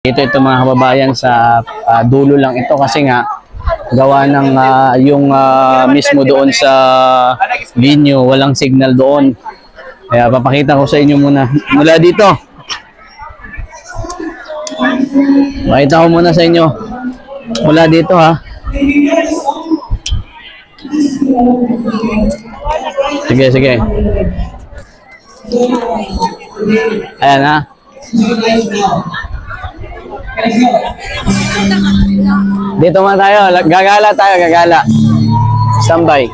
Ito mga kababayan sa dulo lang ito kasi nga gawa ng yung mismo doon sa venue, walang signal doon. Kaya papakita ko sa inyo muna mula dito. Pakita ko muna sa inyo mula dito ha. Sige, sige. Ayan ha. Dito muna tayo. Gagala tayo, gagala. Standby.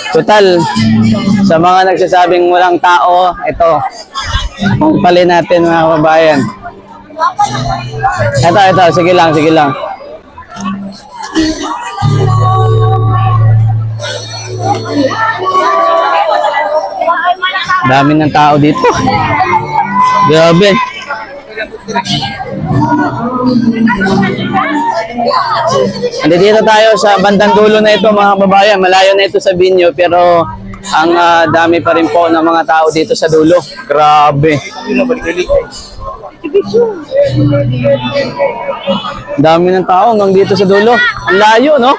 Total, sa mga nagsasabing walang tao, ito. Pagpalin natin mga kababayan. Ito. Sige lang, sige lang. Dami ng tao dito. Grabe. Andito tayo sa bandang dulo na ito mga kababayan. Malayo na ito sa venue pero ang dami pa rin po ng mga tao dito sa dulo. Grabe. Dami ng tao hanggang dito sa dulo. Ang layo, no?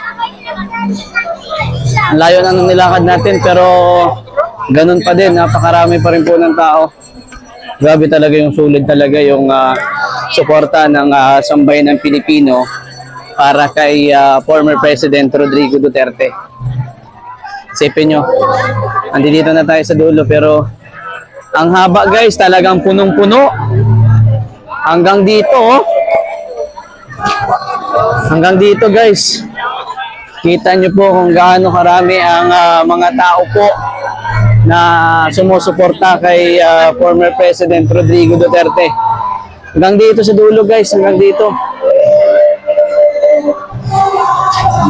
Ang layo na nung nilakad natin pero ganun pa din. Napakarami pa rin po ng tao. Grabe talaga yung sulit talaga yung suporta ng sambayan ng Pilipino para kay former President Rodrigo Duterte. Isipin nyo, andito na tayo sa dulo pero ang haba guys, talagang punong-puno. Hanggang dito, oh. Hanggang dito guys. Kita nyo po kung gaano karami ang mga tao po na sumusuporta kay former President Rodrigo Duterte. Hanggang dito sa dulo guys, hanggang dito.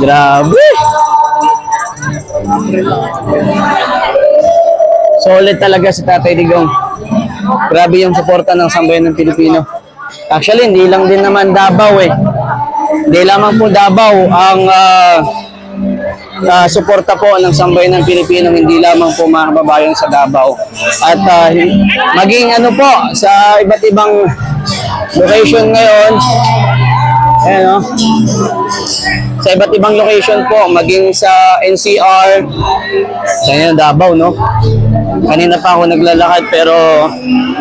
Grabe. Solid talaga si Tatay Digong. Grabe yung suporta ng sambayan ng Pilipino. Actually, hindi lang din naman Davao eh. Hindi lamang po Davao ang suporta po ng sambayan ng Pilipino, hindi lamang po mga kababayan sa Davao. At maging ano po, sa iba't ibang location ngayon, ayan o, sa iba't ibang location po, maging sa NCR, sa inyo Davao, no? Kanina pa ako naglalakad pero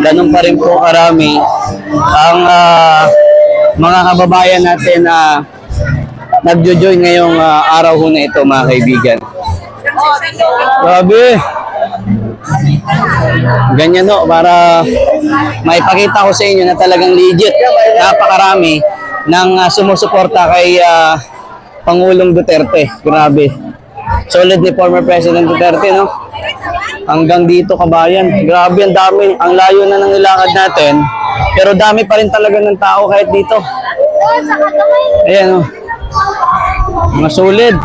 ganun pa rin po karami ang mga kababayan natin na nagjo-join ngayong araw ho na ito mga kaibigan. Grabe. Ganyan no, para maipakita ko sa inyo na talagang legit, napakarami ng sumusuporta kay Pangulong Duterte. Grabe. Solid ni former President Duterte, no? Hanggang dito kabayan. Grabe, ang dami. Ang layo na ng nilakad natin. Pero dami pa rin talaga ng tao kahit dito. Ayan, no? Mga solid.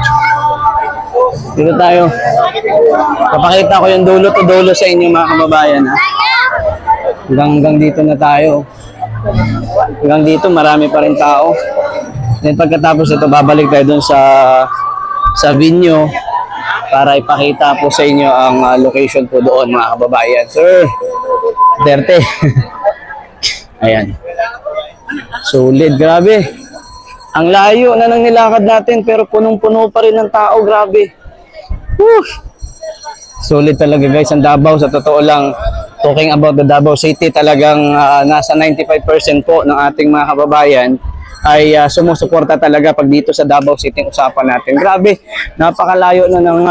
Dito tayo. Papakita ko yung dulo to dulo sa inyo mga kababayan. Ha? Hanggang dito na tayo. Hanggang dito marami pa rin tao. Then pagkatapos ito babalik tayo dun sa venue para ipakita po sa inyo ang location po doon mga kababayan. Sir Duterte. Ayan. Solid, grabe. Ang layo na ng nilakad natin pero punong-puno pa rin ng tao, grabe. Woo! Solid talaga guys ang Davao. Sa totoo lang, talking about the Davao City, talagang nasa 95% po ng ating mga kababayan ay sumusuporta talaga pag dito sa Davao City usapan natin. Grabe, napakalayo na ng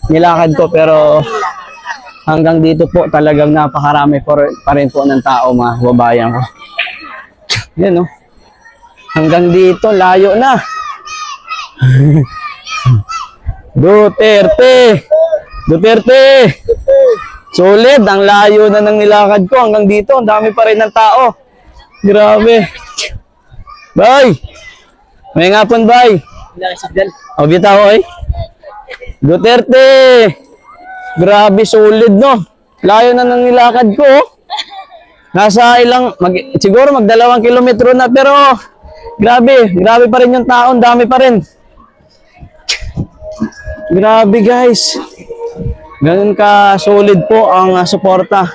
nilakad ko pero hanggang dito po talagang napakarami pa rin po ng tao mga kababayan ko. Yan no. Hanggang dito, layo na. Duterte! Duterte! Solid, ang layo na ng nilakad ko. Hanggang dito, ang dami pa rin ng tao. Grabe. Bay! May ngapon, bay. O, bitaw, oy. Duterte! Grabe, solid, no? Layo na ng nilakad ko. Nasa ilang, siguro mag-2 kilometro na, pero grabe pa rin yung tao, dami pa rin. Grabe guys. Ganun ka solid po ang suporta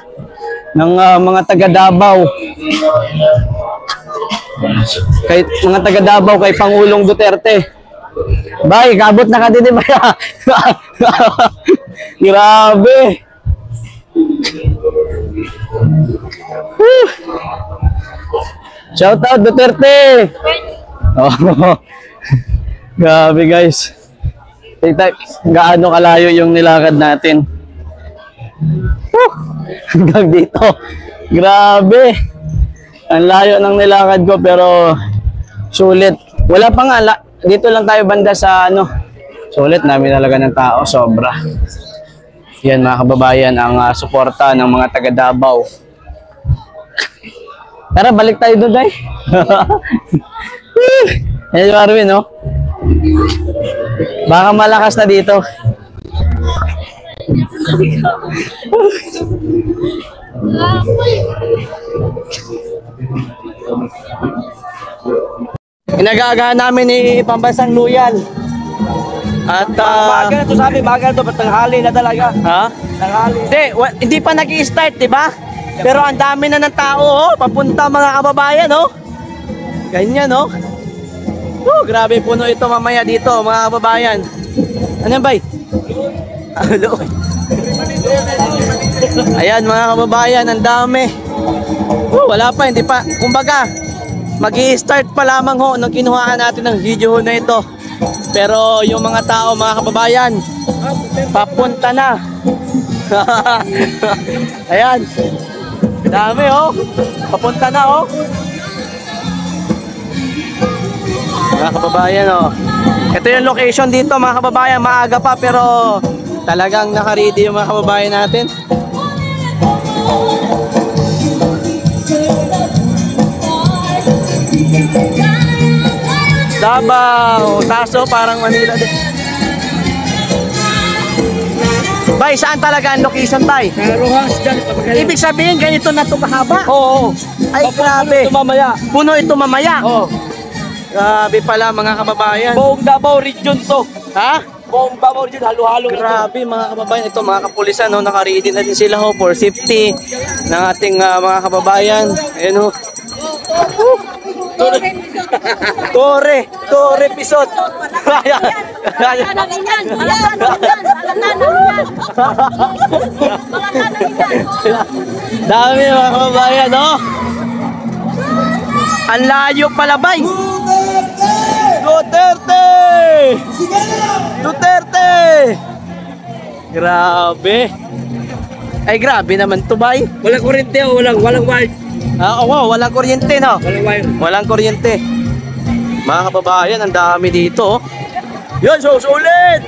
ng mga taga Davao. Kay mga taga Davao, kay Pangulong Duterte. Bay, kabot na ka din, bay. Grabe. Shout out Duterte. Oh. Grabe guys. Tingnan gaano kalayo yung nilakad natin. Hanggang dito. Grabe. Ang layo ng nilakad ko pero sulit. Wala pa nga dito lang tayo banda sa ano. Sulit namin talaga ng tao, sobra. Yan mga kababayan ang suporta ng mga taga Davao. Tara, balik tayo doon, day. Yan yung Arwin, no? Baka malakas na dito. Inagaagahan namin ni Pambansang Loyal. At Bagal na to sabi, bagal to, tanghali na talaga. ha? Tanghali. Hindi pa nag-i-start, 'di ba? Pero ang dami na ng tao, oh, papunta mga kababayan, oh. Ganyan, oh. Oh, grabe puno ito mamaya dito, mga kababayan. Ano yan, bay? Hello. Ayan, mga kababayan, ang dami. Oh, wala pa, hindi pa. Kumbaga, mag-i-start pa lamang ho nung kinuhaan natin ng video na ito. Pero yung mga tao, mga kababayan, papunta na. Ayan. Dami, oh. Papunta na, oh. Mga kababayan, oh. Ito yung location dito, mga kababayan. Maaga pa pero talagang naka-ready yung mga kababayan natin. Davao, Taso, parang Manila din. Bay, saan talaga ang location, bay? Rojas dyan, Ibig sabihin, ganito na ito kahaba? Oo. Ay, grabe. Ito mamaya. Puno ito mamaya. Oo. Grabe pala, mga kababayan. Buong Davao region to. Ha? Buong Davao region, halo-halo ito. Grabe, mga kababayan. Ito, mga kapulisan, no? Naka-ready na din sila, ho, for safety ng ating mga kababayan. Ayan, ho. Tore, pisot. Dami mga kababayan, no? Ang layo pala, bay. Duterte! Duterte! Grabe. Ay, grabe naman to, bay. Walang kurente o walang wire. Oo, walang kuryente, no? Walang wire. Walang kuryente. Mga kababayan, ang dami dito. Yun, so sulit!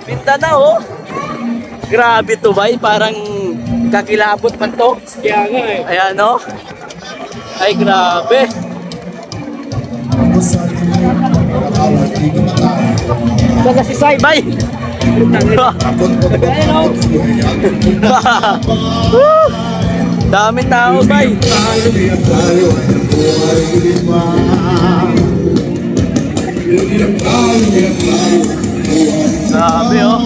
Mindanao, oh. Grabe to, bay. Parang kakilabot man to. Kaya nga eh. Ayan, no? Ay, grabe. Saan si Sai, bay? Dami tao, bay. Grabe, oh.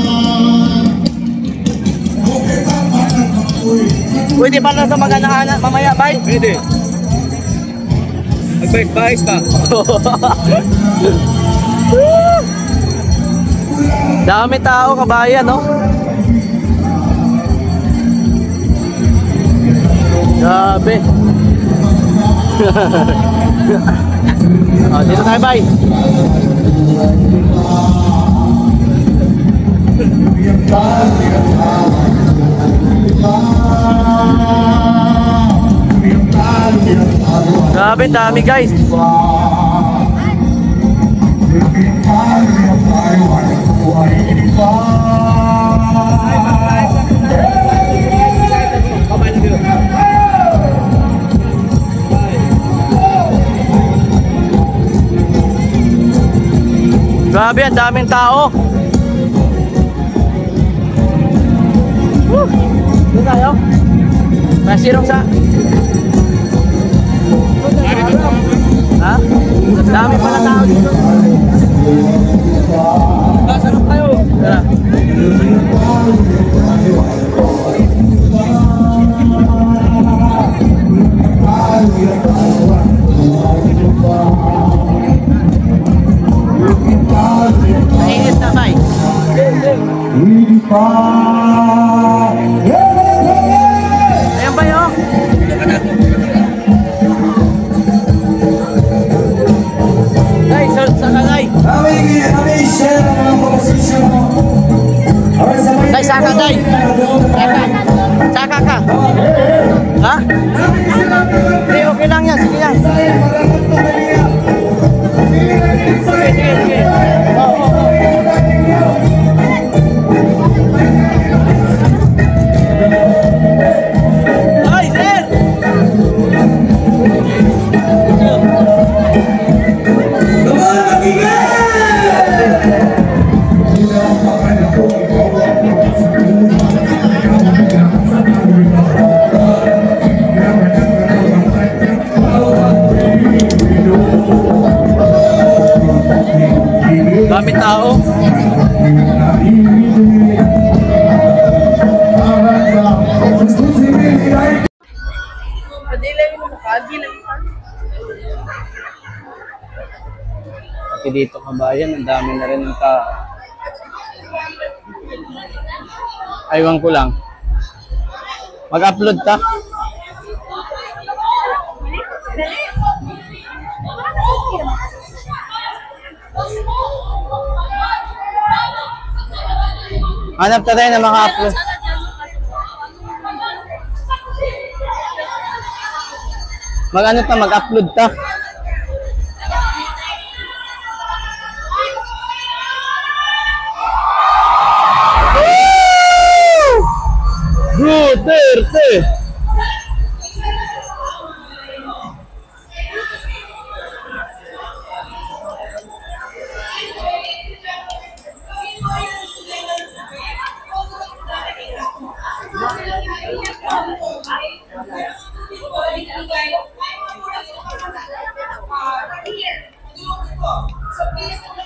Pwede pa lang sa mag-anak mamaya, bay? Pwede. Mag-bike ka. Dami tao, kabayan, no? Grabe. Oh, dito tayo, bay. Grabe, dami, guys. Grabe, ang daming tao. Doon tayo. Masirong sa... Ha? Dami pala tao dito. Sarap tayo. Tara. Ayan ba yun? Guys, saka guys. Guys, saka guys. Saka ka. Ha? Hindi, okay lang yan. Sige yan. Sige, sige, sige. Ay, sir! Dami tao. Pati dito kabayan, ang dami na rin ng tao. Aywan ko lang. Mag-upload ka? Hanap ka tayo na maka-upload. Mag-ano ka, mag-upload ka. Duterte! So please